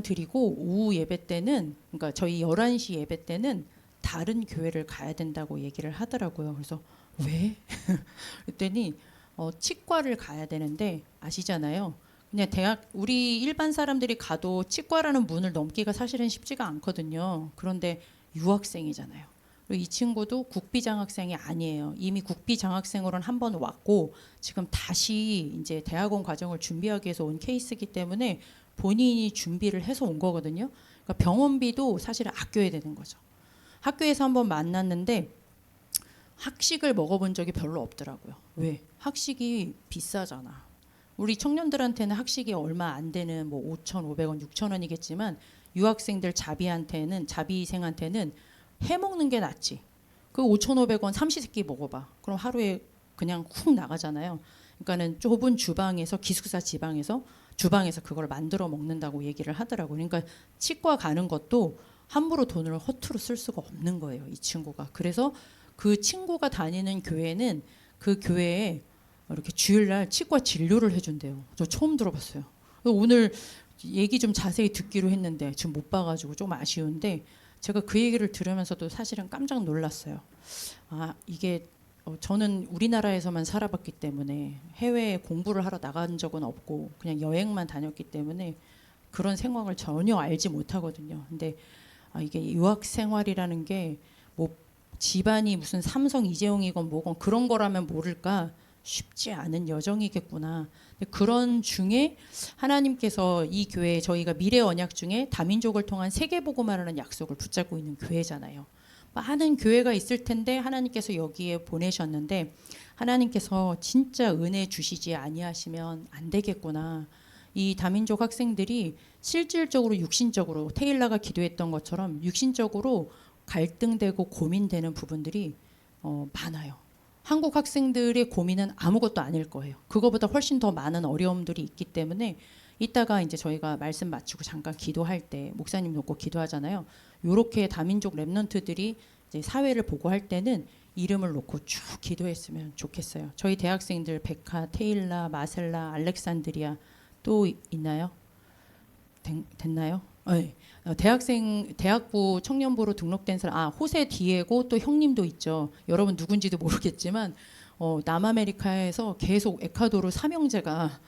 드리고 오후 예배 때는 그러니까 저희 11시 예배 때는 다른 교회를 가야 된다고 얘기를 하더라고요. 그래서 왜? 그랬더니 치과를 가야 되는데 아시잖아요. 그냥 대학 우리 일반 사람들이 가도 치과라는 문을 넘기가 사실은 쉽지가 않거든요. 그런데 유학생이잖아요. 그리고 이 친구도 국비 장학생이 아니에요. 이미 국비 장학생으로는 한 번 왔고 지금 다시 이제 대학원 과정을 준비하기 위해서 온 케이스이기 때문에 본인이 준비를 해서 온 거거든요. 그러니까 병원비도 사실은 아껴야 되는 거죠. 학교에서 한번 만났는데 학식을 먹어본 적이 별로 없더라고요. 왜? 학식이 비싸잖아. 우리 청년들한테는 학식이 얼마 안 되는 뭐 5,500원, 6,000원이겠지만 유학생들 자비생한테는 해 먹는 게 낫지. 그 5,500원 삼시세끼 먹어봐. 그럼 하루에 그냥 훅 나가잖아요. 그러니까는 좁은 주방에서 기숙사 주방에서 그걸 만들어 먹는다고 얘기를 하더라고요. 그러니까 치과 가는 것도 함부로 돈을 허투루 쓸 수가 없는 거예요. 이 친구가. 그래서 그 친구가 다니는 교회는 그 교회에 이렇게 주일날 치과 진료를 해준대요. 저 처음 들어봤어요. 오늘 얘기 좀 자세히 듣기로 했는데 지금 못 봐가지고 좀 아쉬운데 제가 그 얘기를 들으면서도 사실은 깜짝 놀랐어요. 아, 이게 저는 우리나라에서만 살아봤기 때문에 해외에 공부를 하러 나간 적은 없고 그냥 여행만 다녔기 때문에 그런 생활을 전혀 알지 못하거든요. 근데 이게 유학 생활이라는 게 뭐 집안이 무슨 삼성 이재용이건 뭐건 그런 거라면 모를까 쉽지 않은 여정이겠구나. 그런 중에 하나님께서 이 교회 저희가 미래 언약 중에 다민족을 통한 세계복음화라는 약속을 붙잡고 있는 교회잖아요. 많은 교회가 있을 텐데 하나님께서 여기에 보내셨는데 하나님께서 진짜 은혜 주시지 아니하시면 안 되겠구나. 이 다민족 학생들이 실질적으로 육신적으로 테일라가 기도했던 것처럼 육신적으로 갈등되고 고민되는 부분들이 많아요. 한국 학생들의 고민은 아무것도 아닐 거예요. 그거보다 훨씬 더 많은 어려움들이 있기 때문에 이따가 이제 저희가 말씀 마치고 잠깐 기도할 때 목사님 놓고 기도하잖아요. 요렇게 다민족 랩런트들이 이제 사회를 보고할 때는 이름을 놓고 쭉 기도했으면 좋겠어요. 저희 대학생들 베카, 테일라, 마셀라, 알렉산드리아 또 있나요? 됐나요? 네. 대학부 청년부로 등록된 사람 호세 디에고 또 형님도 있죠. 여러분 누군지도 모르겠지만 남아메리카에서 계속 에콰도르 삼형제가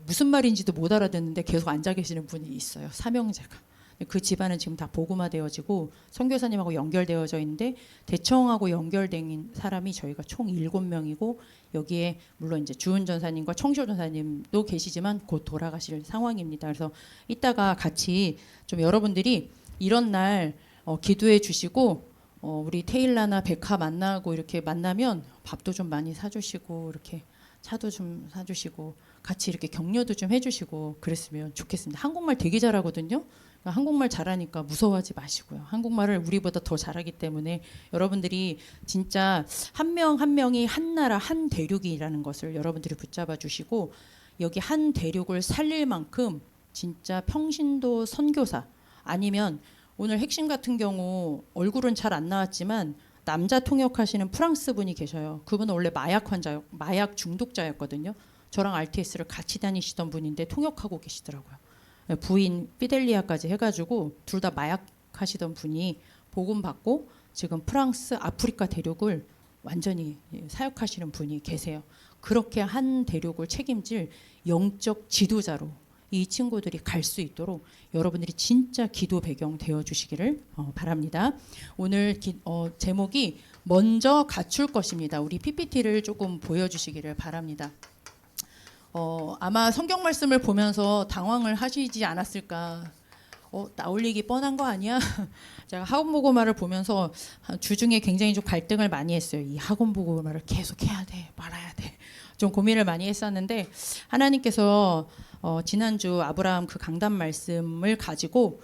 무슨 말인지도 못 알아듣는데 계속 앉아 계시는 분이 있어요. 삼형제가. 그 집안은 지금 다 복음화되어지고 선교사님하고 연결되어져 있는데 대청하고 연결된 사람이 저희가 총 7명이고 여기에 물론 이제 주은 전사님과 청쇼 전사님도 계시지만 곧 돌아가실 상황입니다. 그래서 이따가 같이 좀 여러분들이 이런 날 기도해 주시고 우리 테일라나 백화 만나고 이렇게 만나면 밥도 좀 많이 사주시고 이렇게 차도 좀 사주시고 같이 이렇게 격려도 좀 해주시고 그랬으면 좋겠습니다. 한국말 되게 잘하거든요. 한국말 잘하니까 무서워하지 마시고요. 한국말을 우리보다 더 잘하기 때문에 여러분들이 진짜 한 명 한 명이 한 나라 한 대륙이라는 것을 여러분들이 붙잡아 주시고 여기 한 대륙을 살릴 만큼 진짜 평신도 선교사 아니면 오늘 핵심 같은 경우 얼굴은 잘 안 나왔지만 남자 통역하시는 프랑스 분이 계셔요. 그분은 원래 마약 중독자였거든요. 저랑 RTS를 같이 다니시던 분인데 통역하고 계시더라고요. 부인 피델리아까지 해가지고 둘 다 마약 하시던 분이 복음 받고 지금 프랑스 아프리카 대륙을 완전히 사역하시는 분이 계세요. 그렇게 한 대륙을 책임질 영적 지도자로 이 친구들이 갈 수 있도록 여러분들이 진짜 기도 배경 되어 주시기를 바랍니다. 오늘 제목이 먼저 갖출 것입니다. 우리 PPT를 조금 보여주시기를 바랍니다. 아마 성경 말씀을 보면서 당황을 하시지 않았을까. 나 올리기 뻔한 거 아니야? 제가 학원보고말을 보면서 주중에 굉장히 좀 갈등을 많이 했어요. 이 학원보고말을 계속 해야 돼, 말아야 돼. 좀 고민을 많이 했었는데 하나님께서 지난주 아브라함 그 강단 말씀을 가지고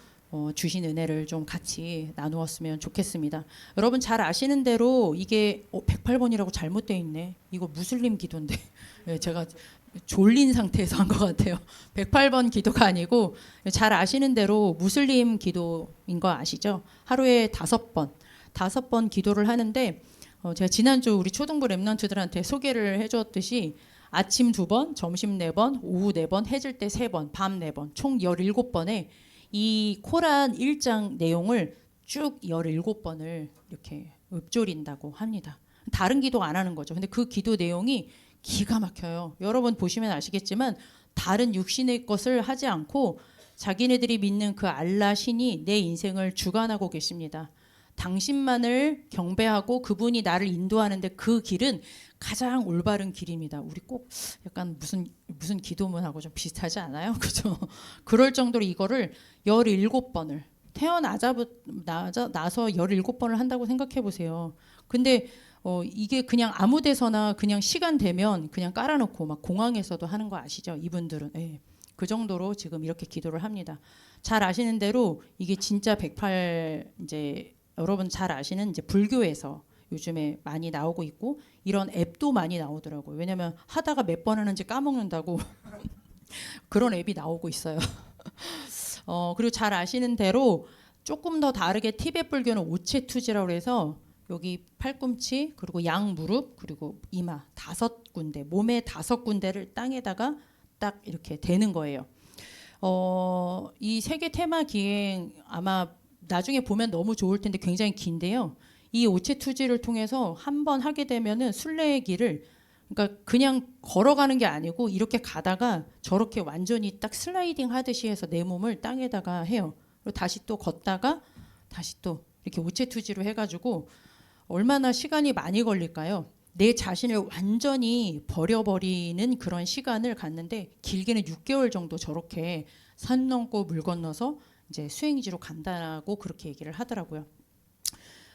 주신 은혜를 좀 같이 나누었으면 좋겠습니다. 여러분 잘 아시는 대로 이게 108번이라고 잘못되어 있네. 이거 무슬림 기도인데 제가 졸린 상태에서 한 것 같아요. 108번 기도가 아니고 잘 아시는 대로 무슬림 기도인 거 아시죠? 하루에 5번 기도를 하는데 제가 지난주 우리 초등부 랩런트들한테 소개를 해주었듯이 아침 2번, 점심 4번, 오후 4번, 해질 때 3번, 밤 4번, 총 17번에 이 코란 1장 내용을 쭉 17번을 이렇게 읊조린다고 합니다. 다른 기도 안 하는 거죠. 근데 그 기도 내용이 기가 막혀요. 여러분 보시면 아시겠지만 다른 육신의 것을 하지 않고 자기네들이 믿는 그 알라 신이 내 인생을 주관하고 계십니다. 당신만을 경배하고 그분이 나를 인도하는데 그 길은 가장 올바른 길입니다. 우리 꼭 약간 무슨 기도문하고 좀 비슷하지 않아요? 그죠? 그럴 정도로 이거를 17번을 나서 17번을 한다고 생각해 보세요. 근데 이게 그냥 아무 데서나 그냥 시간 되면 그냥 깔아놓고 막 공항에서도 하는 거 아시죠? 이분들은. 예. 그 정도로 지금 이렇게 기도를 합니다. 잘 아시는 대로 이게 진짜 108 이제 여러분 잘 아시는 이제 불교에서 요즘에 많이 나오고 있고 이런 앱도 많이 나오더라고요. 왜냐면 하다가 몇 번 하는지 까먹는다고 그런 앱이 나오고 있어요. 그리고 잘 아시는 대로 조금 더 다르게 티베트 불교는 오체투지라고 해서 여기 팔꿈치 그리고 양 무릎 그리고 이마 5군데 몸의 5군데를 땅에다가 딱 이렇게 대는 거예요. 이 세계 테마 기행 아마 나중에 보면 너무 좋을 텐데 굉장히 긴데요. 이 오체투지를 통해서 한번 하게 되면은 순례의 길을 그러니까 그냥 걸어가는 게 아니고 이렇게 가다가 저렇게 완전히 딱 슬라이딩 하듯이 해서 내 몸을 땅에다가 해요. 그리고 다시 또 걷다가 다시 또 이렇게 오체투지로 해가지고 얼마나 시간이 많이 걸릴까요? 내 자신을 완전히 버려버리는 그런 시간을 갖는데 길게는 6개월 정도 저렇게 산 넘고 물 건너서 이제 수행지로 간다고 그렇게 얘기를 하더라고요.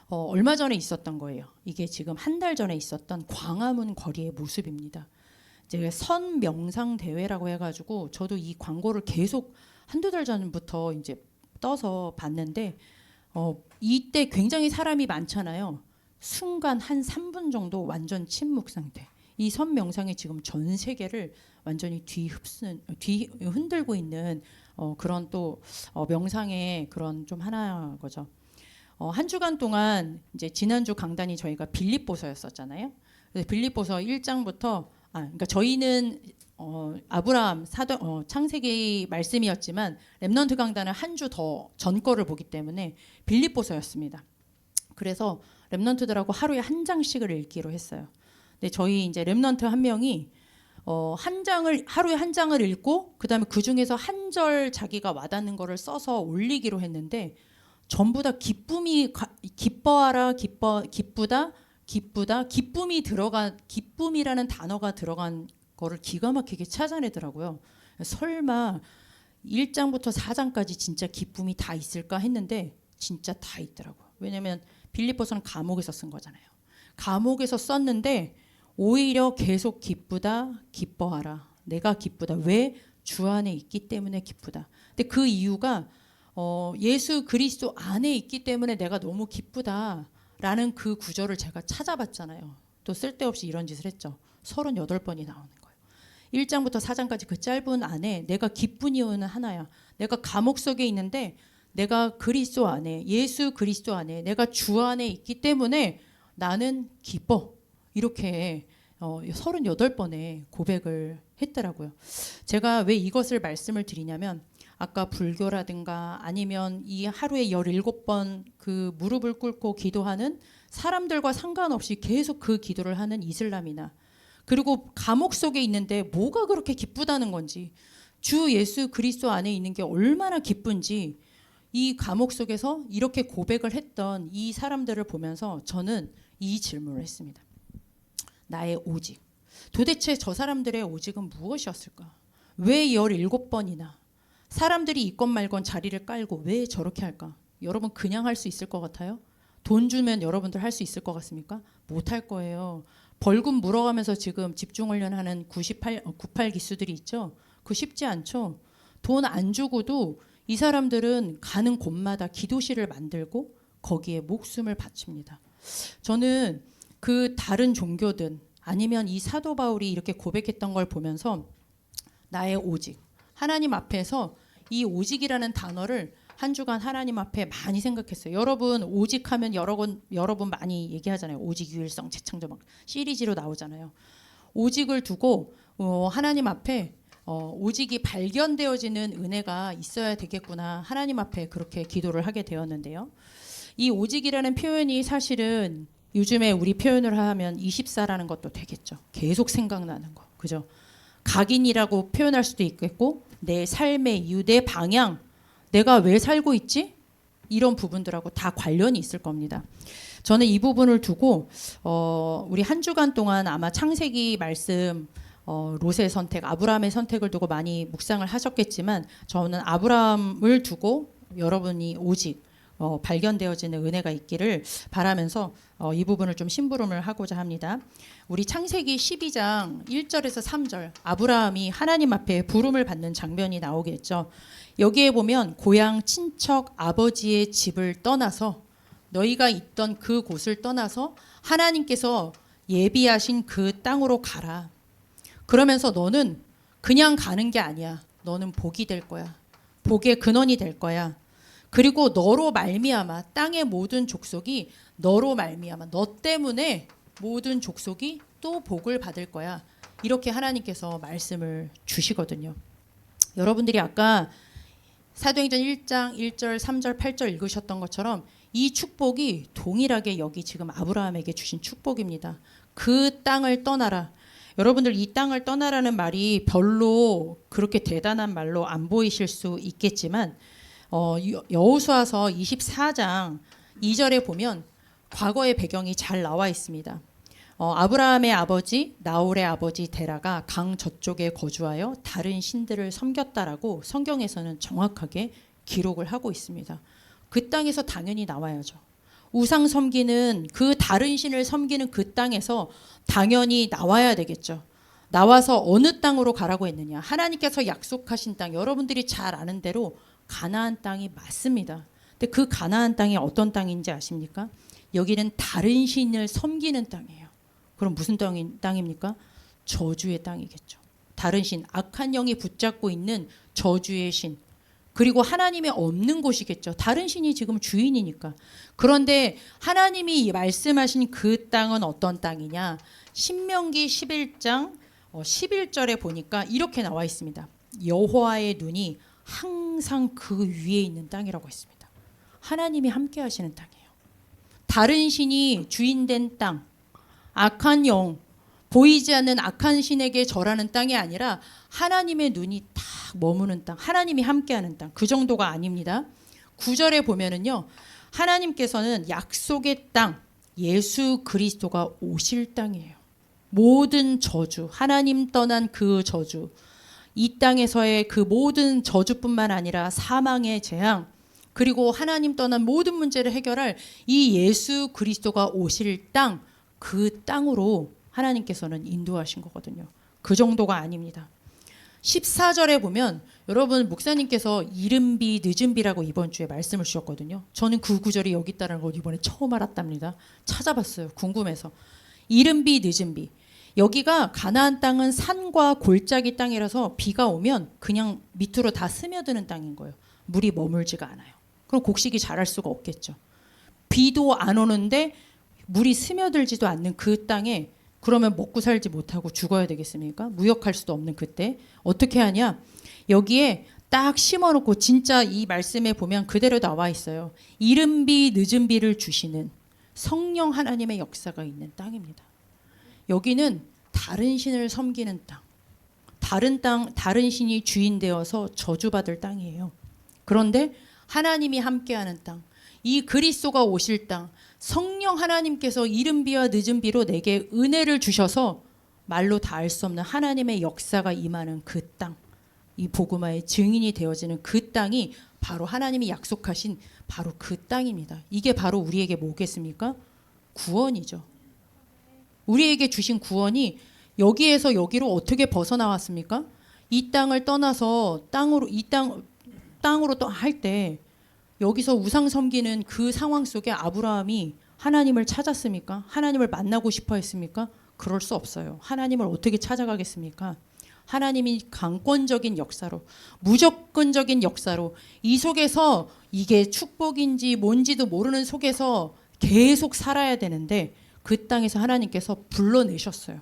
얼마 전에 있었던 거예요. 이게 지금 한 달 전에 있었던 광화문 거리의 모습입니다. 이제 선 명상 대회라고 해가지고 저도 이 광고를 계속 한두 달 전부터 이제 떠서 봤는데 이때 굉장히 사람이 많잖아요. 순간 한 3분 정도 완전 침묵 상태. 이 선 명상이 지금 전 세계를 완전히 흔들고 있는 그런 또 명상의 그런 좀 하나 거죠. 한 주간 동안 이제 지난주 강단이 저희가 빌립보서였었잖아요. 그래서 빌립보서 1장부터 그러니까 저희는 아브라함 창세기 말씀이었지만 렘넌트 강단은 한 주 더 전 거를 보기 때문에 빌립보서였습니다. 그래서 렘넌트들하고 하루에 한 장씩을 읽기로 했어요. 근데 저희 이제 렘넌트 한 명이 하루에 한 장을 읽고 그다음에 그 중에서 한 절 자기가 와닿는 거를 써서 올리기로 했는데 전부 다 기뻐하라 기쁘다 기쁨이라는 단어가 들어간 거를 기가 막히게 찾아내더라고요. 설마 1장부터 4장까지 진짜 기쁨이 다 있을까 했는데 진짜 다 있더라고요. 왜냐면 빌립보서는 감옥에서 쓴 거잖아요. 감옥에서 썼는데 오히려 계속 기쁘다 기뻐하라 내가 기쁘다 왜? 주 안에 있기 때문에 기쁘다. 근데 그 이유가 예수 그리스도 안에 있기 때문에 내가 너무 기쁘다라는 그 구절을 제가 찾아봤잖아요. 또 쓸데없이 이런 짓을 했죠. 38번이 나오는 거예요. 1장부터 4장까지 그 짧은 안에 내가 기쁜 이유는 하나야. 내가 감옥 속에 있는데 내가 그리스도 안에 예수 그리스도 안에 내가 주 안에 있기 때문에 나는 기뻐. 이렇게 38번의 고백을 했더라고요. 제가 왜 이것을 말씀을 드리냐면 아까 불교라든가 아니면 이 하루에 17번 그 무릎을 꿇고 기도하는 사람들과 상관없이 계속 그 기도를 하는 이슬람이나 그리고 감옥 속에 있는데 뭐가 그렇게 기쁘다는 건지 주 예수 그리스도 안에 있는 게 얼마나 기쁜지 이 감옥 속에서 이렇게 고백을 했던 이 사람들을 보면서 저는 이 질문을 했습니다. 나의 오직. 도대체 저 사람들의 오직은 무엇이었을까? 왜 17번이나 사람들이 있건 말건 자리를 깔고 왜 저렇게 할까? 여러분 그냥 할 수 있을 것 같아요? 돈 주면 여러분들 할 수 있을 것 같습니까? 못 할 거예요. 벌금 물어가면서 지금 집중훈련하는 98 기수들이 있죠. 그거 쉽지 않죠. 돈 안 주고도 이 사람들은 가는 곳마다 기도실을 만들고 거기에 목숨을 바칩니다. 저는 그 다른 종교든 아니면 이 사도 바울이 이렇게 고백했던 걸 보면서 나의 오직 하나님 앞에서 이 오직이라는 단어를 한 주간 하나님 앞에 많이 생각했어요. 여러분 오직하면 여러 번 많이 얘기하잖아요. 오직 유일성 재창조 막 시리즈로 나오잖아요. 오직을 두고 하나님 앞에 오직이 발견되어지는 은혜가 있어야 되겠구나. 하나님 앞에 그렇게 기도를 하게 되었는데요. 이 오직이라는 표현이 사실은 요즘에 우리 표현을 하면 24라는 것도 되겠죠. 계속 생각나는 거. 그죠? 각인이라고 표현할 수도 있겠고 내 삶의 이유, 내 방향, 내가 왜 살고 있지? 이런 부분들하고 다 관련이 있을 겁니다. 저는 이 부분을 두고 우리 한 주간 동안 아마 창세기 말씀 롯의 선택, 아브라함의 선택을 두고 많이 묵상을 하셨겠지만 저는 아브라함을 두고 여러분이 오직 발견되어지는 은혜가 있기를 바라면서 이 부분을 좀 심부름을 하고자 합니다. 우리 창세기 12장 1절에서 3절 아브라함이 하나님 앞에 부름을 받는 장면이 나오겠죠. 여기에 보면 고향 친척 아버지의 집을 떠나서 너희가 있던 그 곳을 떠나서 하나님께서 예비하신 그 땅으로 가라. 그러면서 너는 그냥 가는 게 아니야. 너는 복이 될 거야. 복의 근원이 될 거야. 그리고 너로 말미암아 땅의 모든 족속이 너로 말미암아 너 때문에 모든 족속이 또 복을 받을 거야. 이렇게 하나님께서 말씀을 주시거든요. 여러분들이 아까 사도행전 1장 1절 3절 8절 읽으셨던 것처럼 이 축복이 동일하게 여기 지금 아브라함에게 주신 축복입니다. 그 땅을 떠나라. 여러분들 이 땅을 떠나라는 말이 별로 그렇게 대단한 말로 안 보이실 수 있겠지만 여호수아서 24장 2절에 보면 과거의 배경이 잘 나와 있습니다. 아브라함의 아버지 나홀의 아버지 데라가 강 저쪽에 거주하여 다른 신들을 섬겼다라고 성경에서는 정확하게 기록을 하고 있습니다. 그 땅에서 당연히 나와야죠. 우상 섬기는 그 다른 신을 섬기는 그 땅에서 당연히 나와야 되겠죠. 나와서 어느 땅으로 가라고 했느냐? 하나님께서 약속하신 땅, 여러분들이 잘 아는 대로 가나안 땅이 맞습니다. 근데 그 가나안 땅이 어떤 땅인지 아십니까? 여기는 다른 신을 섬기는 땅이에요. 그럼 무슨 땅입니까? 저주의 땅이겠죠. 다른 신, 악한 영이 붙잡고 있는 저주의 신. 그리고 하나님이 없는 곳이겠죠. 다른 신이 지금 주인이니까. 그런데 하나님이 말씀하신 그 땅은 어떤 땅이냐? 신명기 11장 11절에 보니까 이렇게 나와 있습니다. 여호와의 눈이 항상 그 위에 있는 땅이라고 했습니다. 하나님이 함께 하시는 땅이에요. 다른 신이 주인된 땅, 악한 영, 보이지 않는 악한 신에게 절하는 땅이 아니라 하나님의 눈이 딱 머무는 땅, 하나님이 함께하는 땅, 그 정도가 아닙니다. 9절에 보면은요, 하나님께서는 약속의 땅, 예수 그리스도가 오실 땅이에요. 모든 저주, 하나님 떠난 그 저주, 이 땅에서의 그 모든 저주뿐만 아니라 사망의 재앙, 그리고 하나님 떠난 모든 문제를 해결할 이 예수 그리스도가 오실 땅, 그 땅으로 하나님께서는 인도하신 거거든요. 그 정도가 아닙니다. 14절에 보면 여러분 목사님께서 이른비 늦은비라고 이번 주에 말씀을 주셨거든요. 저는 그 구절이 여기 있다는 걸 이번에 처음 알았답니다. 찾아봤어요. 궁금해서. 이른비 늦은비. 여기가 가나안 땅은 산과 골짜기 땅이라서 비가 오면 그냥 밑으로 다 스며드는 땅인 거예요. 물이 머물지가 않아요. 그럼 곡식이 자랄 수가 없겠죠. 비도 안 오는데 물이 스며들지도 않는 그 땅에 그러면 먹고 살지 못하고 죽어야 되겠습니까? 무역할 수도 없는 그때 어떻게 하냐? 여기에 딱 심어놓고 진짜 이 말씀에 보면 그대로 나와 있어요. 이른 비 늦은 비를 주시는 성령 하나님의 역사가 있는 땅입니다. 여기는 다른 신을 섬기는 땅, 다른 신이 주인 되어서 저주받을 땅이에요. 그런데 하나님이 함께하는 땅, 이 그리스도가 오실 땅, 성령 하나님께서 이른 비와 늦은 비로 내게 은혜를 주셔서 말로 다 알 수 없는 하나님의 역사가 임하는 그 땅, 이 복음화의 증인이 되어지는 그 땅이 바로 하나님이 약속하신 바로 그 땅입니다. 이게 바로 우리에게 뭐겠습니까? 구원이죠. 우리에게 주신 구원이 여기에서 여기로 어떻게 벗어나왔습니까? 이 땅을 떠나서 땅으로 또 할 때 여기서 우상 섬기는 그 상황 속에 아브라함이 하나님을 찾았습니까? 하나님을 만나고 싶어 했습니까? 그럴 수 없어요. 하나님을 어떻게 찾아가겠습니까? 하나님이 강권적인 역사로, 무조건적인 역사로 이 속에서 이게 축복인지 뭔지도 모르는 속에서 계속 살아야 되는데 그 땅에서 하나님께서 불러내셨어요.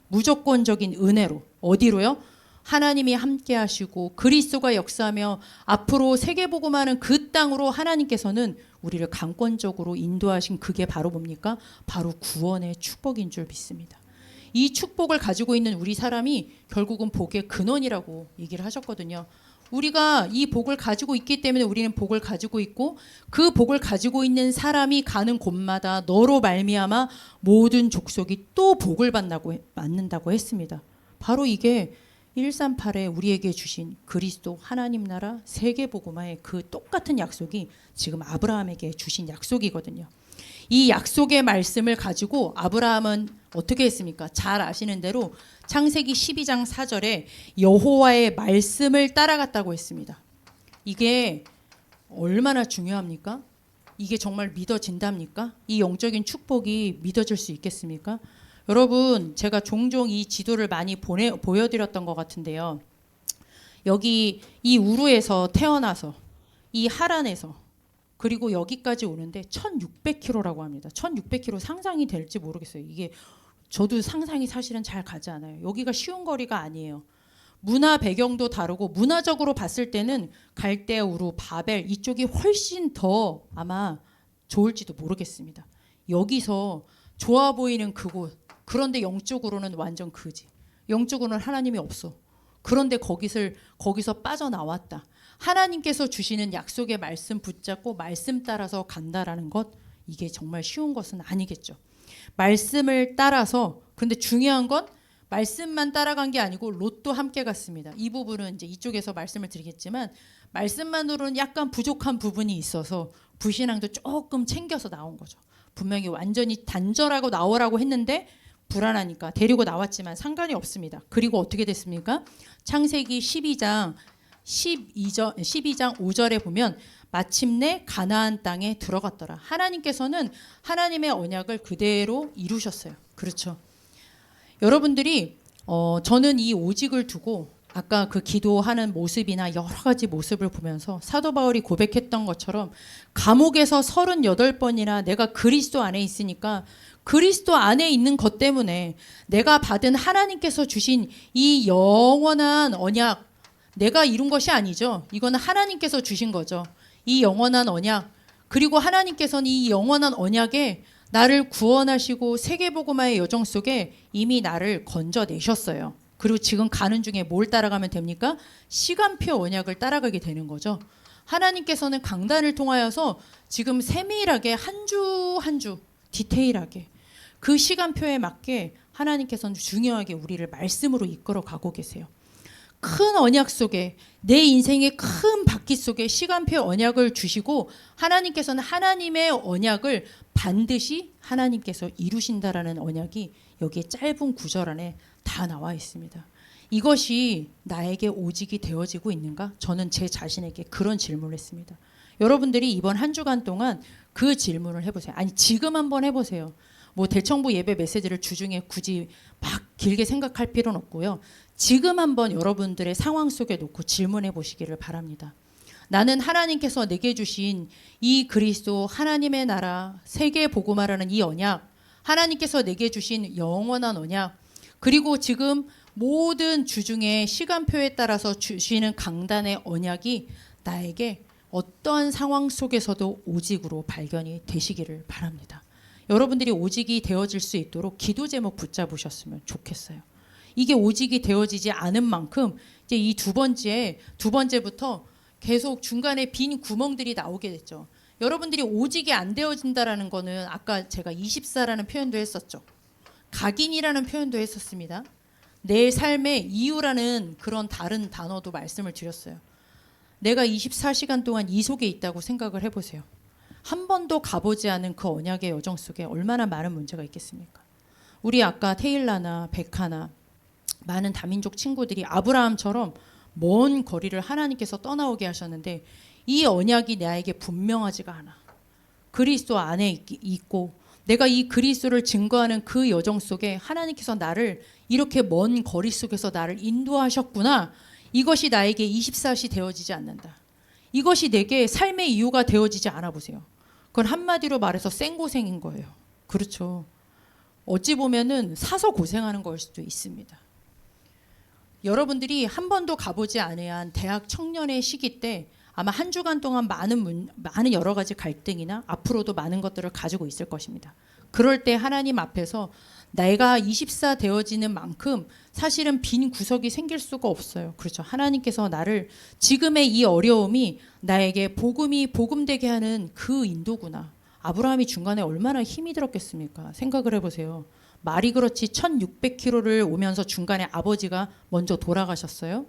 무조건적인 은혜로. 어디로요? 하나님이 함께 하시고 그리스도가 역사하며 앞으로 세계복음하는 그 땅으로 하나님께서는 우리를 강권적으로 인도하신 그게 바로 뭡니까? 바로 구원의 축복인 줄 믿습니다. 이 축복을 가지고 있는 우리 사람이 결국은 복의 근원이라고 얘기를 하셨거든요. 우리가 이 복을 가지고 있기 때문에 우리는 복을 가지고 있고 그 복을 가지고 있는 사람이 가는 곳마다 너로 말미암아 모든 족속이 또 복을 받는다고 했습니다. 바로 이게 138에 우리에게 주신 그리스도 하나님 나라 세계복음화의 그 똑같은 약속이 지금 아브라함에게 주신 약속이거든요. 이 약속의 말씀을 가지고 아브라함은 어떻게 했습니까? 잘 아시는 대로 창세기 12장 4절에 여호와의 말씀을 따라갔다고 했습니다. 이게 얼마나 중요합니까? 이게 정말 믿어진답니까? 이 영적인 축복이 믿어질 수 있겠습니까? 여러분, 제가 종종 이 지도를 많이 보여드렸던 것 같은데요. 여기 이 우루에서 태어나서 이 하란에서 그리고 여기까지 오는데 1600km라고 합니다. 1600km 상상이 될지 모르겠어요. 이게 저도 상상이 사실은 잘 가지 않아요. 여기가 쉬운 거리가 아니에요. 문화 배경도 다르고 문화적으로 봤을 때는 갈대, 우루, 바벨 이쪽이 훨씬 더 아마 좋을지도 모르겠습니다. 여기서 좋아 보이는 그곳, 그런데 영적으로는 완전 그지. 영적으로는 하나님이 없어. 그런데 거기서 빠져나왔다. 하나님께서 주시는 약속의 말씀 붙잡고 말씀 따라서 간다라는 것, 이게 정말 쉬운 것은 아니겠죠. 말씀을 따라서, 근데 중요한 건 말씀만 따라간 게 아니고 롯도 함께 갔습니다. 이 부분은 이제 이쪽에서 말씀을 드리겠지만 말씀만으로는 약간 부족한 부분이 있어서 불신앙도 조금 챙겨서 나온 거죠. 분명히 완전히 단절하고 나오라고 했는데 불안하니까 데리고 나왔지만 상관이 없습니다. 그리고 어떻게 됐습니까? 창세기 12장 5절에 보면 마침내 가나안 땅에 들어갔더라. 하나님께서는 하나님의 언약을 그대로 이루셨어요. 그렇죠. 여러분들이 저는 이 오직을 두고 아까 그 기도하는 모습이나 여러 가지 모습을 보면서 사도 바울이 고백했던 것처럼 감옥에서 38번이나 내가 그리스도 안에 있으니까 그리스도 안에 있는 것 때문에 내가 받은 하나님께서 주신 이 영원한 언약, 내가 이룬 것이 아니죠. 이거는 하나님께서 주신 거죠. 이 영원한 언약, 그리고 하나님께서는 이 영원한 언약에 나를 구원하시고 세계복음화의 여정 속에 이미 나를 건져내셨어요. 그리고 지금 가는 중에 뭘 따라가면 됩니까? 시간표 언약을 따라가게 되는 거죠. 하나님께서는 강단을 통하여서 지금 세밀하게 한 주 한 주 디테일하게 그 시간표에 맞게 하나님께서는 중요하게 우리를 말씀으로 이끌어 가고 계세요. 큰 언약 속에 내 인생의 큰 바퀴 속에 시간표 언약을 주시고 하나님께서는 하나님의 언약을 반드시 하나님께서 이루신다라는 언약이 여기에 짧은 구절 안에 다 나와 있습니다. 이것이 나에게 오직이 되어지고 있는가? 저는 제 자신에게 그런 질문을 했습니다. 여러분들이 이번 한 주간 동안 그 질문을 해보세요. 아니 지금 한번 해보세요. 뭐 대청부 예배 메시지를 주중에 굳이 막 길게 생각할 필요는 없고요. 지금 한번 여러분들의 상황 속에 놓고 질문해 보시기를 바랍니다. 나는 하나님께서 내게 주신 이 그리스도 하나님의 나라 세계 복음화라는 이 언약, 하나님께서 내게 주신 영원한 언약, 그리고 지금 모든 주중에 시간표에 따라서 주시는 강단의 언약이 나에게 어떠한 상황 속에서도 오직으로 발견이 되시기를 바랍니다. 여러분들이 오직이 되어질 수 있도록 기도 제목 붙잡으셨으면 좋겠어요. 이게 오직이 되어지지 않은 만큼 이제 이 두 번째부터 계속 중간에 빈 구멍들이 나오게 됐죠. 여러분들이 오직이 안 되어진다라는 거는 아까 제가 24라는 표현도 했었죠. 각인이라는 표현도 했었습니다. 내 삶의 이유라는 그런 다른 단어도 말씀을 드렸어요. 내가 24시간 동안 이 속에 있다고 생각을 해보세요. 한 번도 가보지 않은 그 언약의 여정 속에 얼마나 많은 문제가 있겠습니까? 우리 아까 테일라나 베카나 많은 다민족 친구들이 아브라함처럼 먼 거리를 하나님께서 떠나오게 하셨는데 이 언약이 나에게 분명하지가 않아. 그리스도 안에 있고 내가 이 그리스도를 증거하는 그 여정 속에 하나님께서 나를 이렇게 먼 거리 속에서 나를 인도하셨구나. 이것이 나에게 24시 되어지지 않는다. 이것이 내게 삶의 이유가 되어지지 않아 보세요. 그건 한마디로 말해서 생고생인 거예요. 그렇죠. 어찌 보면은 사서 고생하는 걸 수도 있습니다. 여러분들이 한 번도 가보지 않은 대학 청년의 시기 때 아마 한 주간 동안 많은 여러 가지 갈등이나 앞으로도 많은 것들을 가지고 있을 것입니다. 그럴 때 하나님 앞에서 내가 24 되어지는 만큼 사실은 빈 구석이 생길 수가 없어요. 그렇죠. 하나님께서 나를 지금의 이 어려움이 나에게 복음되게 하는 그 인도구나. 아브라함이 중간에 얼마나 힘이 들었겠습니까? 생각을 해보세요. 말이 그렇지 1600km를 오면서 중간에 아버지가 먼저 돌아가셨어요.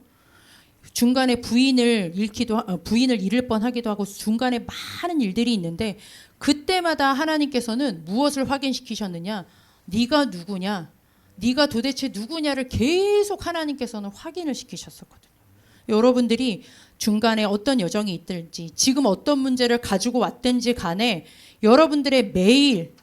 중간에 부인을 잃을 뻔하기도 하고 중간에 많은 일들이 있는데 그때마다 하나님께서는 무엇을 확인시키셨느냐? 네가 누구냐? 네가 도대체 누구냐를 계속 하나님께서는 확인을 시키셨었거든요. 여러분들이 중간에 어떤 여정이 있든지 지금 어떤 문제를 가지고 왔든지 간에 여러분들의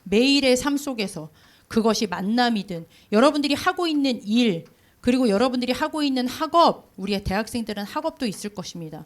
매일의 삶 속에서 그것이 만남이든 여러분들이 하고 있는 일 그리고 여러분들이 하고 있는 학업, 우리의 대학생들은 학업도 있을 것입니다.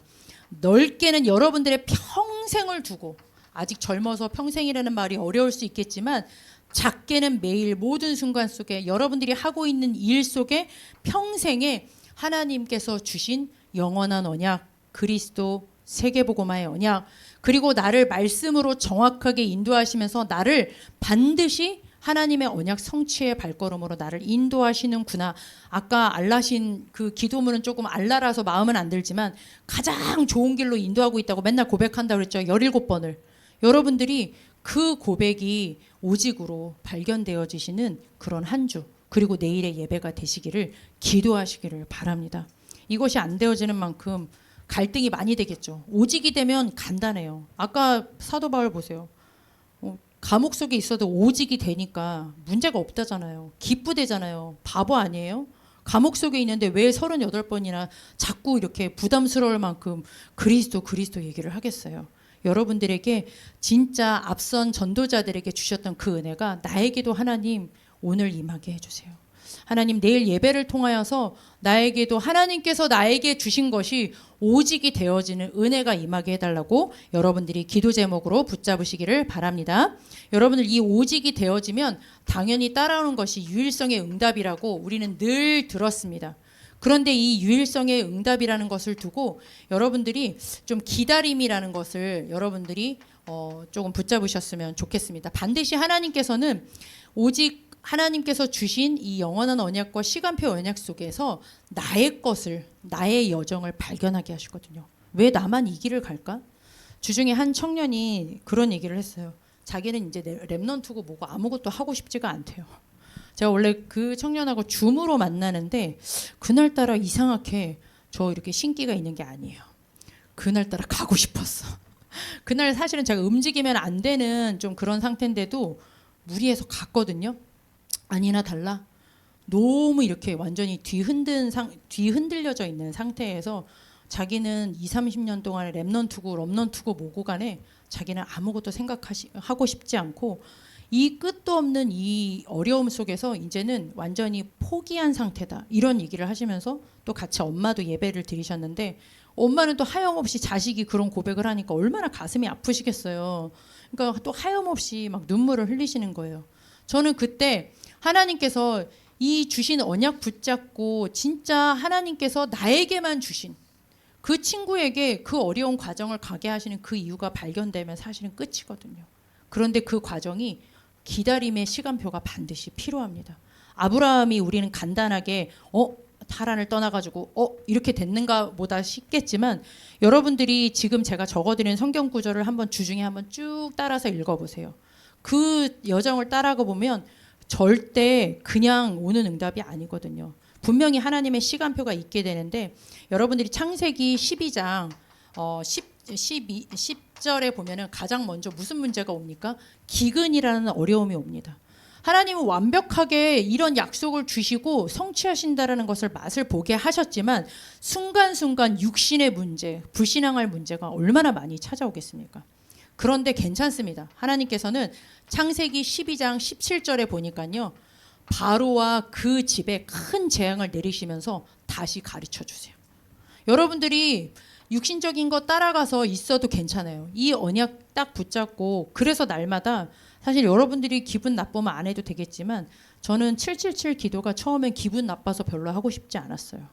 넓게는 여러분들의 평생을 두고 아직 젊어서 평생이라는 말이 어려울 수 있겠지만 작게는 매일 모든 순간 속에 여러분들이 하고 있는 일 속에 평생에 하나님께서 주신 영원한 언약, 그리스도 세계복음화의 언약, 그리고 나를 말씀으로 정확하게 인도하시면서 나를 반드시 하나님의 언약 성취의 발걸음으로 나를 인도하시는구나. 아까 알라신 그 기도문은 조금 알라라서 마음은 안 들지만 가장 좋은 길로 인도하고 있다고 맨날 고백한다고 그랬죠. 17번을. 여러분들이 그 고백이 오직으로 발견되어지시는 그런 한 주 그리고 내일의 예배가 되시기를 기도하시기를 바랍니다. 이것이 안 되어지는 만큼 갈등이 많이 되겠죠. 오직이 되면 간단해요. 아까 사도 바울 보세요. 감옥 속에 있어도 오직이 되니까 문제가 없다잖아요. 기쁘대잖아요. 바보 아니에요? 감옥 속에 있는데 왜 38번이나 자꾸 이렇게 부담스러울 만큼 그리스도 얘기를 하겠어요. 여러분들에게 진짜 앞선 전도자들에게 주셨던 그 은혜가 나에게도 하나님 오늘 임하게 해주세요. 하나님 내일 예배를 통하여서 나에게도 하나님께서 나에게 주신 것이 오직이 되어지는 은혜가 임하게 해달라고 여러분들이 기도 제목으로 붙잡으시기를 바랍니다. 여러분들 이 오직이 되어지면 당연히 따라오는 것이 유일성의 응답이라고 우리는 늘 들었습니다. 그런데 이 유일성의 응답이라는 것을 두고 여러분들이 좀 기다림이라는 것을 여러분들이 조금 붙잡으셨으면 좋겠습니다. 반드시 하나님께서는 오직 하나님께서 주신 이 영원한 언약과 시간표 언약 속에서 나의 여정을 발견하게 하시거든요. 왜 나만 이 길을 갈까? 주중에 한 청년이 그런 얘기를 했어요. 자기는 이제 랩넌트고 뭐고 아무것도 하고 싶지가 않대요. 제가 원래 그 청년하고 줌으로 만나는데 그날따라 이상하게 저 이렇게 신기가 있는 게 아니에요. 그날따라 가고 싶었어. 그날 사실은 제가 움직이면 안 되는 좀 그런 상태인데도 무리해서 갔거든요. 아니나 달라 너무 이렇게 완전히 뒤흔들려져 있는 상태에서 자기는 20-30년 동안 랩넌트고 뭐고 간에 자기는 아무것도 하고 싶지 않고 이 끝도 없는 이 어려움 속에서 이제는 완전히 포기한 상태다. 이런 얘기를 하시면서 또 같이 엄마도 예배를 드리셨는데 엄마는 또 하염없이 자식이 그런 고백을 하니까 얼마나 가슴이 아프시겠어요. 그러니까 또 하염없이 막 눈물을 흘리시는 거예요. 저는 그때 하나님께서 이 주신 언약 붙잡고 진짜 하나님께서 나에게만 주신 그 친구에게 그 어려운 과정을 가게 하시는 그 이유가 발견되면 사실은 끝이거든요. 그런데 그 과정이 기다림의 시간표가 반드시 필요합니다. 아브라함이 우리는 간단하게 하란을 떠나가지고 이렇게 됐는가 보다 싶겠지만 여러분들이 지금 제가 적어드린 성경 구절을 한번 주중에 한번 쭉 따라서 읽어보세요. 그 여정을 따라가 보면 절대 그냥 오는 응답이 아니거든요. 분명히 하나님의 시간표가 있게 되는데 여러분들이 창세기 12장 10절에 보면은 가장 먼저 무슨 문제가 옵니까? 기근이라는 어려움이 옵니다. 하나님은 완벽하게 이런 약속을 주시고 성취하신다라는 것을 맛을 보게 하셨지만 순간순간 육신의 문제, 불신앙할 문제가 얼마나 많이 찾아오겠습니까? 그런데 괜찮습니다. 하나님께서는 창세기 12장 17절에 보니까요. 바로와 그 집에 큰 재앙을 내리시면서 다시 가르쳐 주세요. 여러분들이 육신적인 거 따라가서 있어도 괜찮아요. 이 언약 딱 붙잡고 그래서 날마다 사실 여러분들이 기분 나쁘면 안 해도 되겠지만 저는 777 기도가 처음엔 기분 나빠서 별로 하고 싶지 않았어요.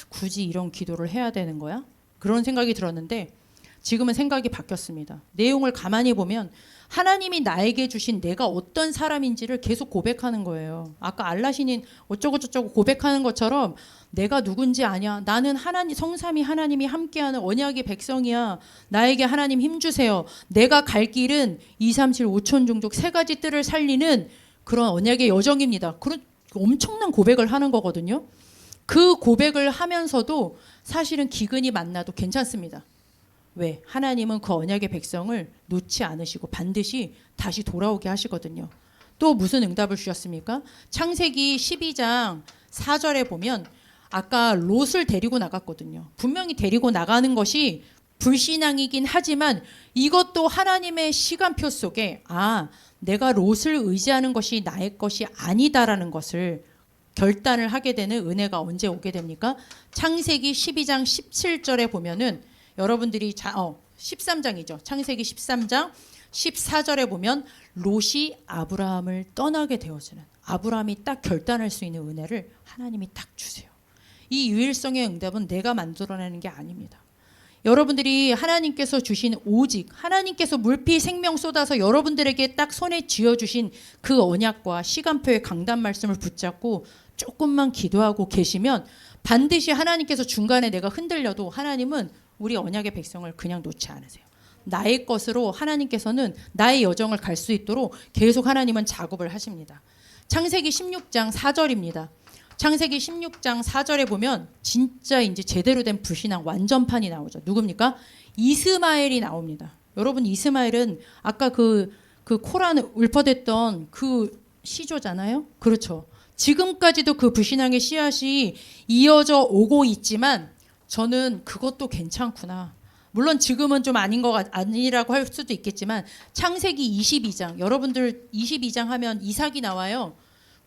굳이 이런 기도를 해야 되는 거야? 그런 생각이 들었는데 지금은 생각이 바뀌었습니다. 내용을 가만히 보면 하나님이 나에게 주신 내가 어떤 사람인지를 계속 고백하는 거예요. 아까 알라신인 어쩌고 저쩌고 고백하는 것처럼 내가 누군지 아냐. 나는 하나님 성삼위 하나님이 함께하는 언약의 백성이야. 나에게 하나님 힘 주세요. 내가 갈 길은 2, 3, 7, 5천 종족 세 가지 뜰을 살리는 그런 언약의 여정입니다. 그런 엄청난 고백을 하는 거거든요. 그 고백을 하면서도 사실은 기근이 만나도 괜찮습니다. 왜? 하나님은 그 언약의 백성을 놓지 않으시고 반드시 다시 돌아오게 하시거든요. 또 무슨 응답을 주셨습니까? 창세기 12장 4절에 보면 아까 롯을 데리고 나갔거든요. 분명히 데리고 나가는 것이 불신앙이긴 하지만 이것도 하나님의 시간표 속에 내가 롯을 의지하는 것이 나의 것이 아니다라는 것을 결단을 하게 되는 은혜가 언제 오게 됩니까? 창세기 12장 17절에 보면은 여러분들이 13장이죠. 창세기 13장 14절에 보면 롯이 아브라함을 떠나게 되어지는 아브라함이 딱 결단할 수 있는 은혜를 하나님이 딱 주세요. 이 유일성의 응답은 내가 만들어내는 게 아닙니다. 여러분들이 하나님께서 주신 오직 하나님께서 물피 생명 쏟아서 여러분들에게 딱 손에 쥐어주신 그 언약과 시간표의 강단 말씀을 붙잡고 조금만 기도하고 계시면 반드시 하나님께서 중간에 내가 흔들려도 하나님은 우리 언약의 백성을 그냥 놓지 않으세요. 나의 것으로 하나님께서는 나의 여정을 갈 수 있도록 계속 하나님은 작업을 하십니다. 창세기 16장 4절입니다. 창세기 16장 4절에 보면 진짜 이제 제대로 된 불신앙 완전판이 나오죠. 누굽니까? 이스마엘이 나옵니다. 여러분 이스마엘은 아까 그 코란 읊어댔던 그 시조잖아요. 그렇죠. 지금까지도 그 불신앙의 씨앗이 이어져 오고 있지만 저는 그것도 괜찮구나. 물론 지금은 좀 아니라고 할 수도 있겠지만 창세기 22장 여러분들 22장 하면 이삭이 나와요.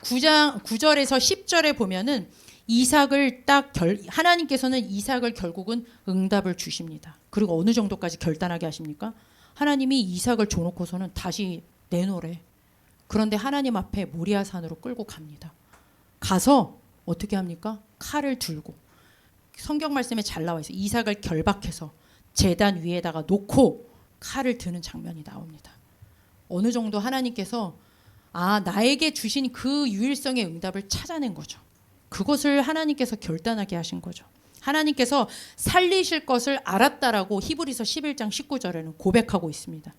9절에서 10절에 보면은 이삭을 하나님께서는 이삭을 결국은 응답을 주십니다. 그리고 어느 정도까지 결단하게 하십니까? 하나님이 이삭을 줘놓고서는 다시 내놓으래. 그런데 하나님 앞에 모리아산으로 끌고 갑니다. 가서 어떻게 합니까? 칼을 들고 성경 말씀에 잘 나와 있어요. 이삭을 결박해서 제단 위에다가 놓고 칼을 드는 장면이 나옵니다. 어느 정도 하나님께서 나에게 주신 그 유일성의 응답을 찾아낸 거죠. 그것을 하나님께서 결단하게 하신 거죠. 하나님께서 살리실 것을 알았다라고 히브리서 11장 19절에는 고백하고 있습니다.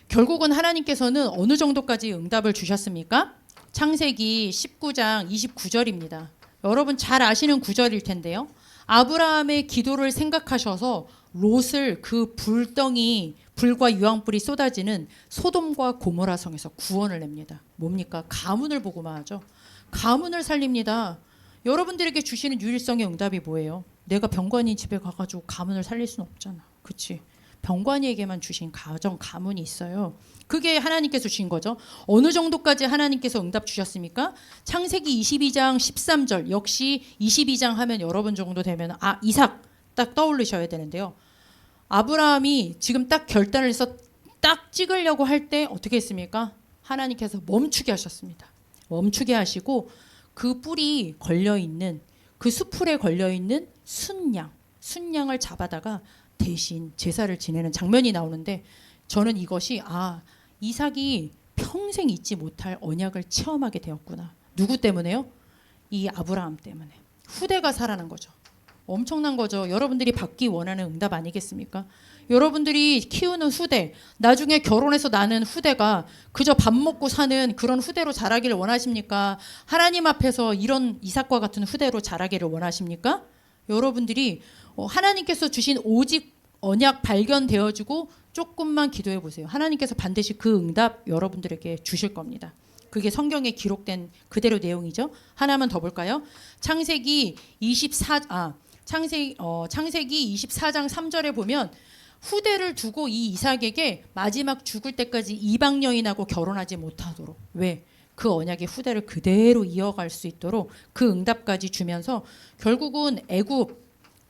결국은 하나님께서는 어느 정도까지 응답을 주셨습니까? 창세기 19장 29절입니다. 여러분 잘 아시는 구절일 텐데요. 아브라함의 기도를 생각하셔서 롯을 그 불과 유황불이 쏟아지는 소돔과 고모라 성에서 구원을 냅니다. 뭡니까? 가문을 보고만 하죠. 가문을 살립니다. 여러분들에게 주시는 유일성의 응답이 뭐예요? 내가 병관이 집에 가가지고 가문을 살릴 수는 없잖아. 그렇지? 병관이에게만 주신 가문이 있어요. 그게 하나님께서 주신 거죠. 어느 정도까지 하나님께서 응답 주셨습니까? 창세기 22장 13절 역시 22장 하면 여러분 정도 되면 이삭 딱 떠올리셔야 되는데요. 아브라함이 지금 딱 결단을 해서 딱 찍으려고 할 때 어떻게 했습니까? 하나님께서 멈추게 하셨습니다. 멈추게 하시고 그 뿔이 걸려있는 그 수풀에 걸려있는 순양을 잡아다가 대신 제사를 지내는 장면이 나오는데 저는 이것이 이삭이 평생 잊지 못할 언약을 체험하게 되었구나. 누구 때문에요? 이 아브라함 때문에. 후대가 살아난 거죠. 엄청난 거죠. 여러분들이 받기 원하는 응답 아니겠습니까? 여러분들이 키우는 후대, 나중에 결혼해서 나는 후대가 그저 밥 먹고 사는 그런 후대로 자라기를 원하십니까? 하나님 앞에서 이런 이삭과 같은 후대로 자라기를 원하십니까? 여러분들이 하나님께서 주신 오직 언약 발견되어지고 조금만 기도해 보세요. 하나님께서 반드시 그 응답 여러분들에게 주실 겁니다. 그게 성경에 기록된 그대로 내용이죠. 하나만 더 볼까요? 창세기 24장 3절에 보면 후대를 두고 이 이삭에게 마지막 죽을 때까지 이방 여인하고 결혼하지 못하도록. 왜? 그 언약의 후대를 그대로 이어갈 수 있도록 그 응답까지 주면서 결국은 애굽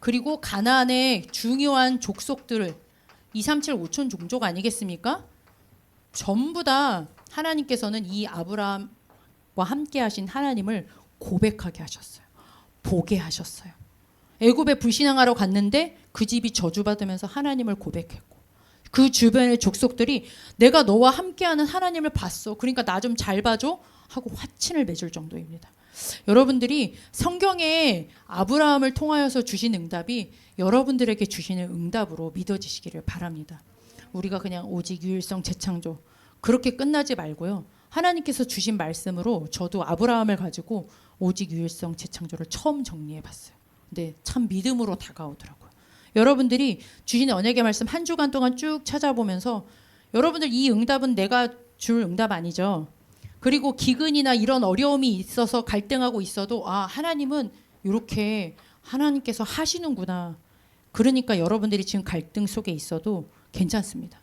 그리고 가나안의 중요한 족속들 2, 3, 7, 5천 종족 아니겠습니까? 전부 다 하나님께서는 이 아브라함과 함께 하신 하나님을 고백하게 하셨어요. 보게 하셨어요. 애굽에 불신앙하러 갔는데 그 집이 저주받으면서 하나님을 고백했고 그 주변의 족속들이 내가 너와 함께하는 하나님을 봤어. 그러니까 나 좀 잘 봐줘 하고 화친을 맺을 정도입니다. 여러분들이 성경에 아브라함을 통하여서 주신 응답이 여러분들에게 주시는 응답으로 믿어지시기를 바랍니다. 우리가 그냥 오직 유일성 재창조 그렇게 끝나지 말고요. 하나님께서 주신 말씀으로 저도 아브라함을 가지고 오직 유일성 재창조를 처음 정리해 봤어요. 근데 참 믿음으로 다가오더라고요. 여러분들이 주신 언약의 말씀 한 주간 동안 쭉 찾아보면서 여러분들 이 응답은 내가 줄 응답 아니죠. 그리고 기근이나 이런 어려움이 있어서 갈등하고 있어도 아 하나님은 이렇게 하나님께서 하시는구나. 그러니까 여러분들이 지금 갈등 속에 있어도 괜찮습니다.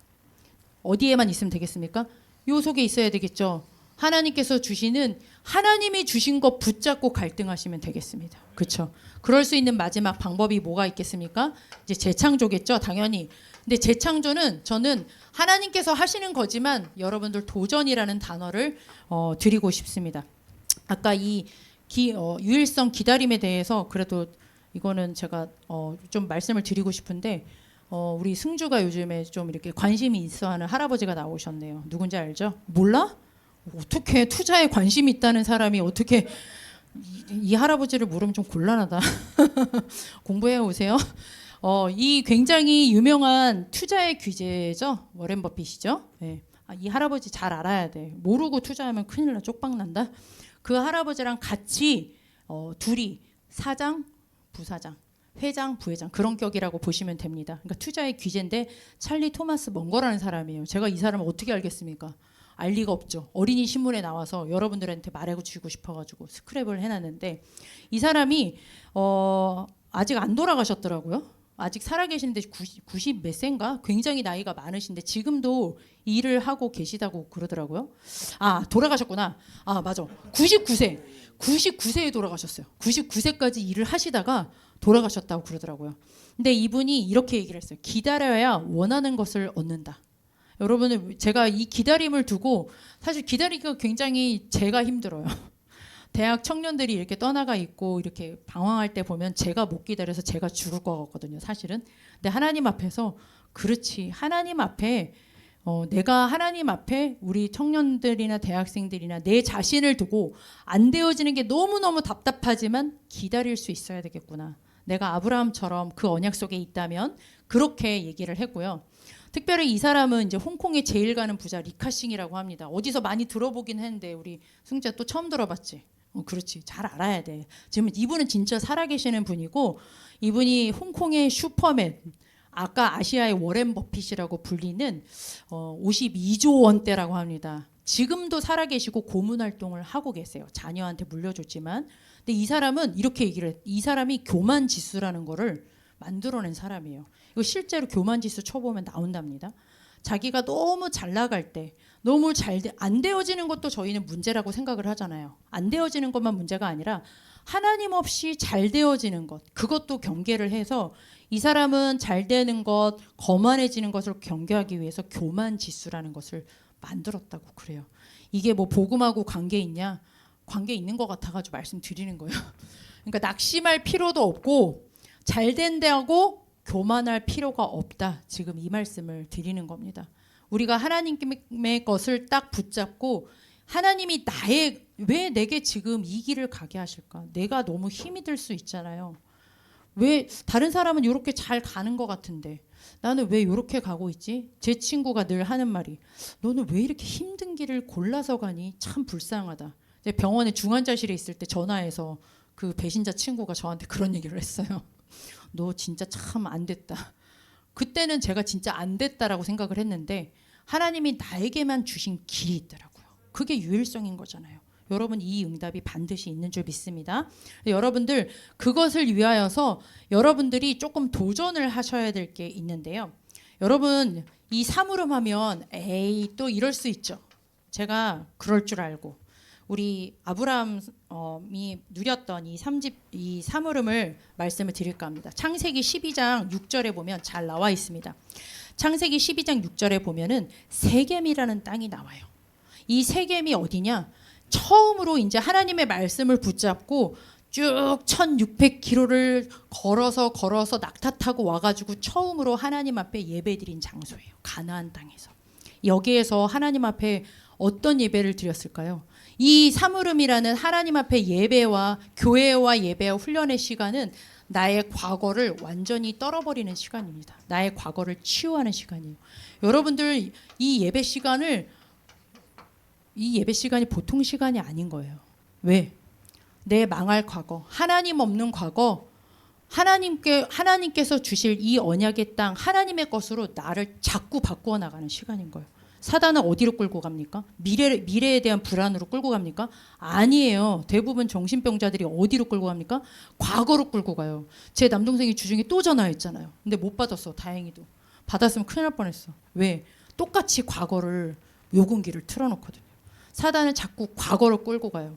어디에만 있으면 되겠습니까? 요 속에 있어야 되겠죠. 하나님께서 주시는 하나님이 주신 것 붙잡고 갈등하시면 되겠습니다. 그렇죠? 그럴 수 있는 마지막 방법이 뭐가 있겠습니까? 이제 재창조겠죠, 당연히. 근데 재창조는 저는 하나님께서 하시는 거지만 여러분들 도전이라는 단어를 드리고 싶습니다. 아까 이 유일성 기다림에 대해서 그래도 이거는 제가 좀 말씀을 드리고 싶은데 우리 승주가 요즘에 좀 이렇게 관심이 있어하는 할아버지가 나오셨네요. 누군지 알죠? 몰라? 어떻게 투자에 관심이 있다는 사람이 어떻게 이 할아버지를 모르면 좀 곤란하다. 공부해 오세요. 이 굉장히 유명한 투자의 귀재죠. 워렌 버핏이죠. 네. 이 할아버지 잘 알아야 돼. 모르고 투자하면 큰일 나, 쪽박 난다. 그 할아버지랑 같이 둘이 사장, 부사장, 회장, 부회장 그런 격이라고 보시면 됩니다. 그러니까 투자의 귀재인데 찰리 토마스 먼거라는 사람이에요. 제가 이 사람을 어떻게 알겠습니까? 알 리가 없죠. 어린이 신문에 나와서 여러분들한테 말해주고 싶어가지고 스크랩을 해놨는데 이 사람이 아직 안 돌아가셨더라고요. 아직 살아계시는데 90 몇 세인가? 굉장히 나이가 많으신데 지금도 일을 하고 계시다고 그러더라고요. 아 돌아가셨구나. 아 맞아. 99세. 99세에 돌아가셨어요. 99세까지 일을 하시다가 돌아가셨다고 그러더라고요. 근데 이분이 이렇게 얘기를 했어요. 기다려야 원하는 것을 얻는다. 여러분은 제가 이 기다림을 두고 사실 기다리기가 굉장히 제가 힘들어요. 대학 청년들이 이렇게 떠나가 있고 이렇게 방황할 때 보면 제가 못 기다려서 제가 죽을 것 같거든요. 사실은. 근데 하나님 앞에서 그렇지. 하나님 앞에 내가 하나님 앞에 우리 청년들이나 대학생들이나 내 자신을 두고 안 되어지는 게 너무너무 답답하지만 기다릴 수 있어야 되겠구나. 내가 아브라함처럼 그 언약 속에 있다면 그렇게 얘기를 했고요. 특별히 이 사람은 이제 홍콩에 제일 가는 부자 리카싱이라고 합니다. 어디서 많이 들어보긴 했는데 우리 승재 또 처음 들어봤지? 그렇지. 잘 알아야 돼. 지금 이분은 진짜 살아계시는 분이고 이분이 홍콩의 슈퍼맨 아까 아시아의 워렌 버핏이라고 불리는 52조 원대라고 합니다. 지금도 살아계시고 고문 활동을 하고 계세요. 자녀한테 물려줬지만. 근데 이 사람은 이렇게 얘기를 해요. 이 사람이 교만 지수라는 거를 만들어낸 사람이에요. 이거 실제로 교만 지수 쳐보면 나온답니다. 자기가 너무 잘 나갈 때 너무 안 되어지는 것도 저희는 문제라고 생각을 하잖아요. 안 되어지는 것만 문제가 아니라 하나님 없이 잘 되어지는 것 그것도 경계를 해서 이 사람은 잘 되는 것 거만해지는 것을 경계하기 위해서 교만 지수라는 것을 만들었다고 그래요. 이게 뭐 복음하고 관계 있냐? 관계 있는 것 같아가지고 말씀드리는 거예요. 그러니까 낙심할 필요도 없고 잘 된다고 교만할 필요가 없다. 지금 이 말씀을 드리는 겁니다. 우리가 하나님의 것을 딱 붙잡고 하나님이 왜 내게 지금 이 길을 가게 하실까? 내가 너무 힘이 들 수 있잖아요. 왜 다른 사람은 이렇게 잘 가는 것 같은데 나는 왜 이렇게 가고 있지? 제 친구가 늘 하는 말이 너는 왜 이렇게 힘든 길을 골라서 가니? 참 불쌍하다. 병원에 중환자실에 있을 때 전화해서 그 배신자 친구가 저한테 그런 얘기를 했어요. 너 진짜 참 안 됐다. 그때는 제가 진짜 안 됐다라고 생각을 했는데 하나님이 나에게만 주신 길이 있더라고요. 그게 유일성인 거잖아요. 여러분 이 응답이 반드시 있는 줄 믿습니다. 여러분들 그것을 위하여서 여러분들이 조금 도전을 하셔야 될 게 있는데요. 여러분 이 사물음 하면 에이 또 이럴 수 있죠. 제가 그럴 줄 알고 우리 아브라함이 누렸던 이 사물음을 말씀을 드릴까 합니다. 창세기 12장 6절에 보면 잘 나와 있습니다. 창세기 12장 6절에 보면은 세겜이라는 땅이 나와요. 이 세겜이 어디냐? 처음으로 이제 하나님의 말씀을 붙잡고 쭉 1600km를 걸어서 낙타 타고 와가지고 처음으로 하나님 앞에 예배드린 장소예요. 가나안 땅에서. 여기에서 하나님 앞에 어떤 예배를 드렸을까요? 이 사물음이라는 하나님 앞에 예배와 교회와 예배와 훈련의 시간은 나의 과거를 완전히 떨어버리는 시간입니다. 나의 과거를 치유하는 시간이에요. 여러분들 이 예배 시간이 보통 시간이 아닌 거예요. 왜? 내 망할 과거, 하나님 없는 과거, 하나님께서 주실 이 언약의 땅, 하나님의 것으로 나를 자꾸 바꾸어 나가는 시간인 거예요. 사단은 어디로 끌고 갑니까? 미래에 대한 불안으로 끌고 갑니까? 아니에요. 대부분 정신병자들이 어디로 끌고 갑니까? 과거로 끌고 가요. 제 남동생이 주중에 또 전화했잖아요. 근데 못 받았어. 다행히도. 받았으면 큰일 날 뻔했어. 왜? 똑같이 과거를 요금기를 틀어놓거든요. 사단은 자꾸 과거로 끌고 가요.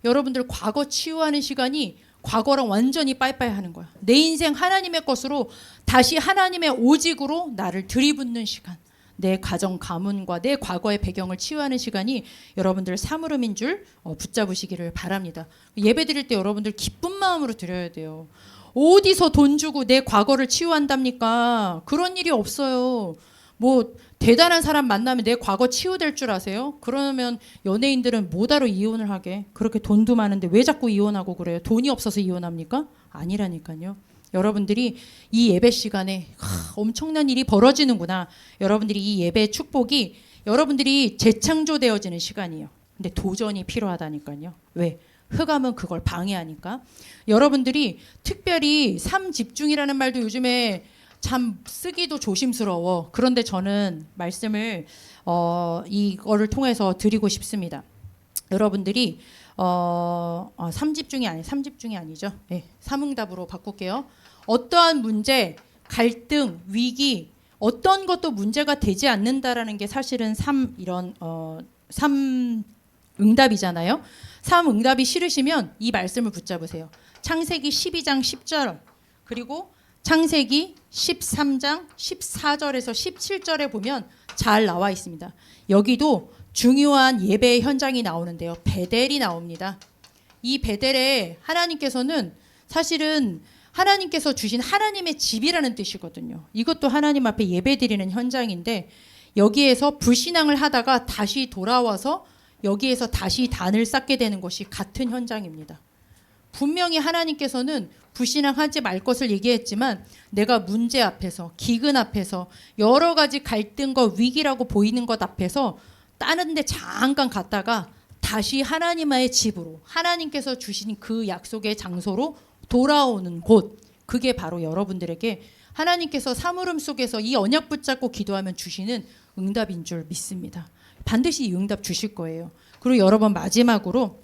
여러분들 과거 치유하는 시간이 과거랑 완전히 빠이빠이 하는 거야. 내 인생 하나님의 것으로 다시 하나님의 오직으로 나를 들이붓는 시간. 내 가정 가문과 내 과거의 배경을 치유하는 시간이 여러분들 사물음인 줄 붙잡으시기를 바랍니다. 예배 드릴 때 여러분들 기쁜 마음으로 드려야 돼요. 어디서 돈 주고 내 과거를 치유한답니까? 그런 일이 없어요. 뭐 대단한 사람 만나면 내 과거 치유될 줄 아세요? 그러면 연예인들은 뭐하러 이혼을 하게? 그렇게 돈도 많은데 왜 자꾸 이혼하고 그래요? 돈이 없어서 이혼합니까? 아니라니까요. 여러분들이 이 예배 시간에 엄청난 일이 벌어지는구나. 여러분들이 이 예배의 축복이 여러분들이 재창조되어지는 시간이에요. 근데 도전이 필요하다니까요. 왜? 흑암은 그걸 방해하니까. 여러분들이 특별히 삶 집중이라는 말도 요즘에 참 쓰기도 조심스러워. 그런데 저는 말씀을 이거를 통해서 드리고 싶습니다. 여러분들이 삼집중이 아니죠. 네, 삼응답으로 바꿀게요. 어떠한 문제, 갈등, 위기, 어떤 것도 문제가 되지 않는다라는 게 사실은 삼응답이잖아요. 삼응답이 싫으시면 이 말씀을 붙잡으세요. 창세기 12장 10절 그리고 창세기 13장 14절에서 17절에 보면 잘 나와 있습니다. 여기도 중요한 예배의 현장이 나오는데요. 베델이 나옵니다. 이 베델에 하나님께서는 사실은 하나님께서 주신 하나님의 집이라는 뜻이거든요. 이것도 하나님 앞에 예배드리는 현장인데 여기에서 불신앙을 하다가 다시 돌아와서 여기에서 다시 단을 쌓게 되는 것이 같은 현장입니다. 분명히 하나님께서는 불신앙하지 말 것을 얘기했지만 내가 문제 앞에서 기근 앞에서 여러 가지 갈등과 위기라고 보이는 것 앞에서 다른 데 잠깐 갔다가 다시 하나님의 집으로 하나님께서 주신 그 약속의 장소로 돌아오는 곳, 그게 바로 여러분들에게 하나님께서 사물음 속에서 이 언약 붙잡고 기도하면 주시는 응답인 줄 믿습니다. 반드시 이 응답 주실 거예요. 그리고 여러분 마지막으로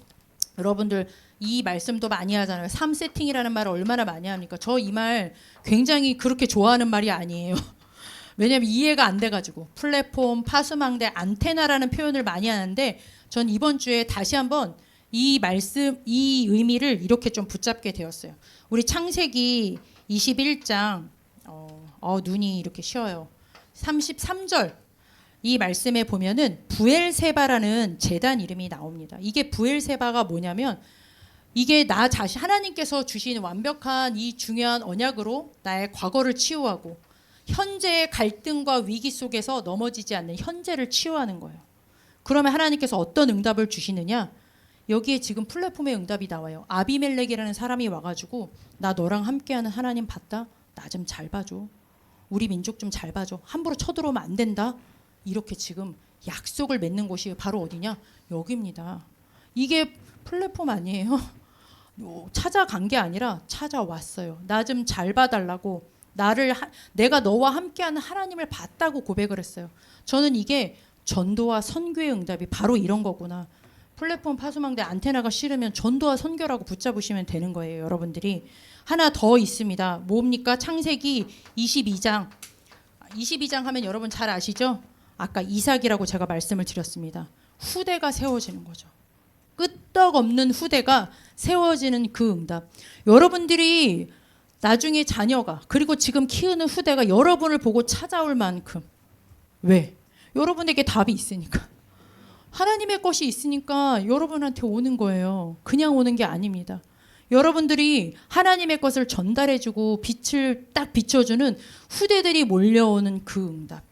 여러분들 이 말씀도 많이 하잖아요. 3세팅이라는 말을 얼마나 많이 합니까? 저 이 말 굉장히 그렇게 좋아하는 말이 아니에요. 왜냐하면 이해가 안 돼가지고 플랫폼, 파수망대, 안테나라는 표현을 많이 하는데 전 이번 주에 다시 한번 이 말씀, 이 의미를 이렇게 좀 붙잡게 되었어요. 우리 창세기 21장 눈이 이렇게 쉬어요. 33절 이 말씀에 보면은 부엘세바라는 제단 이름이 나옵니다. 이게 부엘세바가 뭐냐면 이게 나 자신 하나님께서 주신 완벽한 이 중요한 언약으로 나의 과거를 치유하고 현재의 갈등과 위기 속에서 넘어지지 않는 현재를 치유하는 거예요. 그러면 하나님께서 어떤 응답을 주시느냐? 여기에 지금 플랫폼의 응답이 나와요. 아비멜렉이라는 사람이 와가지고 나 너랑 함께하는 하나님 봤다? 나 좀 잘 봐줘. 우리 민족 좀 잘 봐줘. 함부로 쳐들어오면 안 된다. 이렇게 지금 약속을 맺는 곳이 바로 어디냐? 여기입니다. 이게 플랫폼 아니에요? 찾아간 게 아니라 찾아왔어요. 나 좀 잘 봐달라고. 내가 너와 함께하는 하나님을 봤다고 고백을 했어요. 저는 이게 전도와 선교의 응답이 바로 이런 거구나. 플랫폼 파수망대 안테나가 싫으면 전도와 선교라고 붙잡으시면 되는 거예요. 여러분들이. 하나 더 있습니다. 뭡니까? 창세기 22장. 22장 하면 여러분 잘 아시죠? 아까 이삭이라고 제가 말씀을 드렸습니다. 후대가 세워지는 거죠. 끄떡없는 후대가 세워지는 그 응답. 여러분들이 나중에 자녀가 그리고 지금 키우는 후대가 여러분을 보고 찾아올 만큼 왜? 여러분에게 답이 있으니까. 하나님의 것이 있으니까 여러분한테 오는 거예요. 그냥 오는 게 아닙니다. 여러분들이 하나님의 것을 전달해주고 빛을 딱 비춰주는 후대들이 몰려오는 그 응답.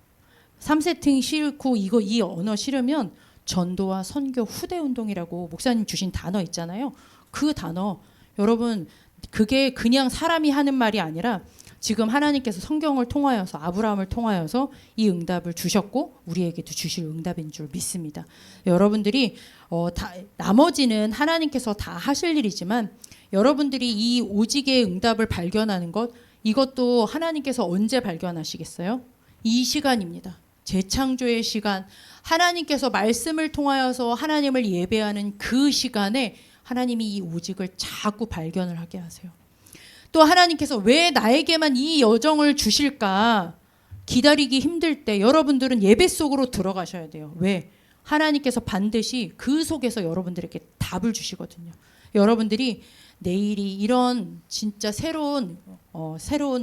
3세팅 싫고 이 언어 싫으면 전도와 선교 후대 운동이라고 목사님 주신 단어 있잖아요. 그 단어 여러분 그게 그냥 사람이 하는 말이 아니라 지금 하나님께서 성경을 통하여서 아브라함을 통하여서 이 응답을 주셨고 우리에게도 주실 응답인 줄 믿습니다. 여러분들이 나머지는 하나님께서 다 하실 일이지만 여러분들이 이 오직의 응답을 발견하는 것 이것도 하나님께서 언제 발견하시겠어요? 이 시간입니다. 재창조의 시간, 하나님께서 말씀을 통하여서 하나님을 예배하는 그 시간에 하나님이 이 오직을 자꾸 발견을 하게 하세요. 또 하나님께서 왜 나에게만 이 여정을 주실까 기다리기 힘들 때 여러분들은 예배 속으로 들어가셔야 돼요. 왜? 하나님께서 반드시 그 속에서 여러분들에게 답을 주시거든요. 여러분들이 내일이 이런 진짜 새로운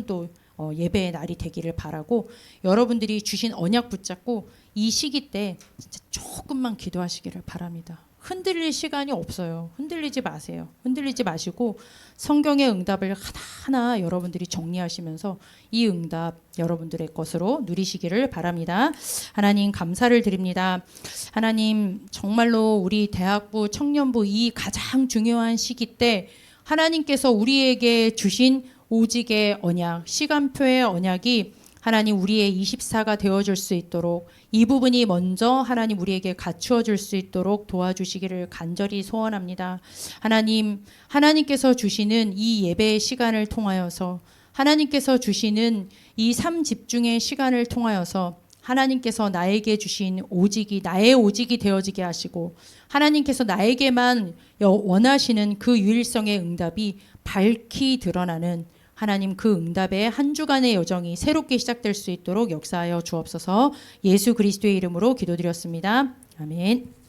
또 예배의 날이 되기를 바라고 여러분들이 주신 언약 붙잡고 이 시기 때 진짜 조금만 기도하시기를 바랍니다. 흔들릴 시간이 없어요. 흔들리지 마세요. 흔들리지 마시고 성경의 응답을 하나하나 여러분들이 정리하시면서 이 응답 여러분들의 것으로 누리시기를 바랍니다. 하나님 감사를 드립니다. 하나님 정말로 우리 대학부 청년부 이 가장 중요한 시기 때 하나님께서 우리에게 주신 오직의 언약, 시간표의 언약이 하나님 우리의 24가 되어줄 수 있도록 이 부분이 먼저 하나님 우리에게 갖추어 줄 수 있도록 도와주시기를 간절히 소원합니다. 하나님께서 주시는 이 예배의 시간을 통하여서 하나님께서 주시는 이 삶 집중의 시간을 통하여서 하나님께서 나에게 주신 오직이 나의 오직이 되어지게 하시고 하나님께서 나에게만 원하시는 그 유일성의 응답이 밝히 드러나는 하나님 그 응답의 한 주간의 여정이 새롭게 시작될 수 있도록 역사하여 주옵소서. 예수 그리스도의 이름으로 기도드렸습니다. 아멘.